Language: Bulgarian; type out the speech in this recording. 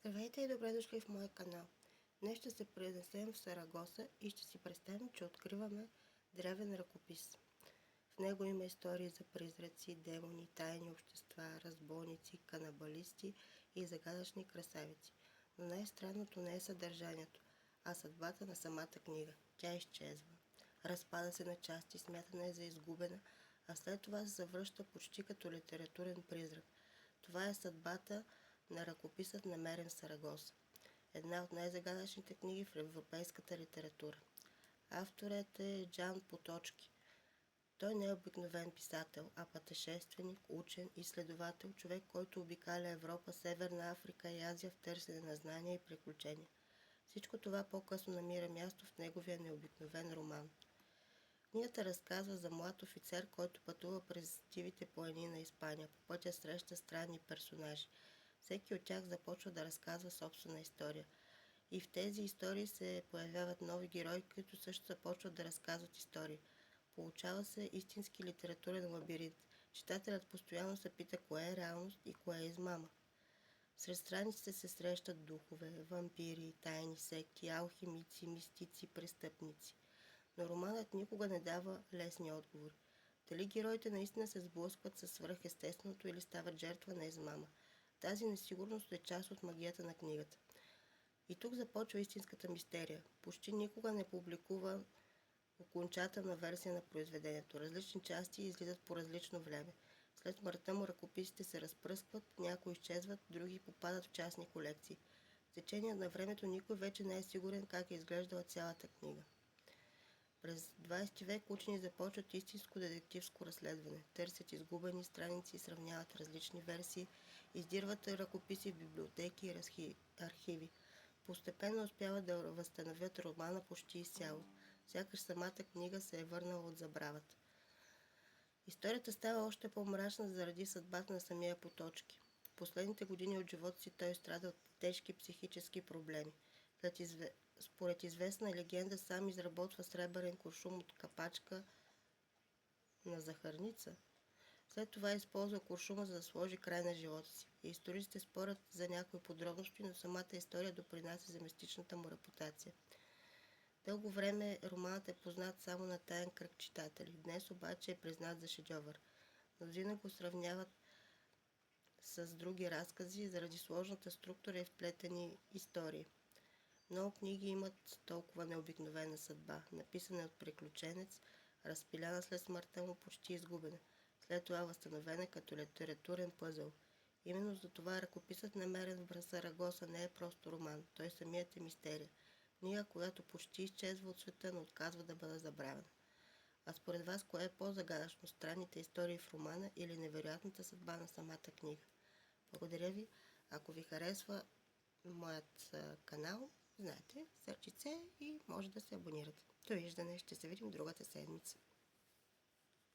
Здравейте и добре дошли в моя канал. Днес ще се пренесем в Сарагоса и ще си представим, че откриваме древен ръкопис. В него има истории за призраци, демони, тайни общества, разбойници, канабалисти и загадъчни красавици. Но най-странното не е съдържанието, а съдбата на самата книга. Тя изчезва. Разпада се на части, смятана е за изгубена, а след това се завръща почти като литературен призрак. Това е съдбата на ръкописът, намерен в Сарагоса. Една от най-загадъчните книги в европейската литература. Авторът е Джан Поточки. Той не е обикновен писател, а пътешественик, учен, изследовател, човек, който обикаля Европа, Северна Африка и Азия в търсене на знания и приключения. Всичко това по-късно намира място в неговия необикновен роман. Книгата разказва за млад офицер, който пътува през дивите планини на Испания. По пътя среща странни персонажи. Всеки от тях започва да разказва собствена история. И в тези истории се появяват нови герои, които също започват да разказват истории. Получава се истински литературен лабиринт. Читателят постоянно се пита кое е реалност и кое е измама. Сред страниците се срещат духове, вампири, тайни секти, алхимици, мистици, престъпници. Но романът никога не дава лесни отговори. Дали героите наистина се сблъскват със свръхестественото или стават жертва на измама? Тази несигурност е част от магията на книгата. И тук започва истинската мистерия. Почти никога не публикува окончателна версия на произведението. Различни части излизат по различно време. След смъртта му ръкописите се разпръскват, някои изчезват, други попадат в частни колекции. В течение на времето никой вече не е сигурен как е изглеждала цялата книга. През 20 век учени започват истинско детективско разследване. Търсят изгубени страници, сравняват различни версии, издирват ръкописи в библиотеки и архиви. Постепенно успяват да възстановят романа почти изцяло. Сякаш самата книга се е върнала от забравата. Историята става още по-мрачна заради съдбата на самия Поточки. В последните години от живота си той страда от тежки психически проблеми. Според известна легенда сам изработва сребърен куршум от капачка на захарница. След това използва куршума, за да сложи край на живота си. Историците спорят за някои подробности, но самата история допринася за мистичната му репутация. Дълго време романът е познат само на таен кръг читатели. Днес обаче е признат за шедьовър. Мнозина го сравняват с други разкази заради сложната структура и вплетени истории. Много книги имат толкова необикновена съдба, написана от приключенец, разпиляна след смъртта му, почти изгубена, след това възстановена като литературен пъзъл. Именно за това ръкописът, намерен в Сарагоса, не е просто роман, той самият е мистерия. Книга, която почти изчезва от света, но отказва да бъде забравена. А според вас, кое е по-загадъчно, странните истории в романа или невероятната съдба на самата книга? Благодаря ви. Ако ви харесва моят канал, знаете, сърчице и може да се абонирате. Довиждане, ще се видим другата седмица.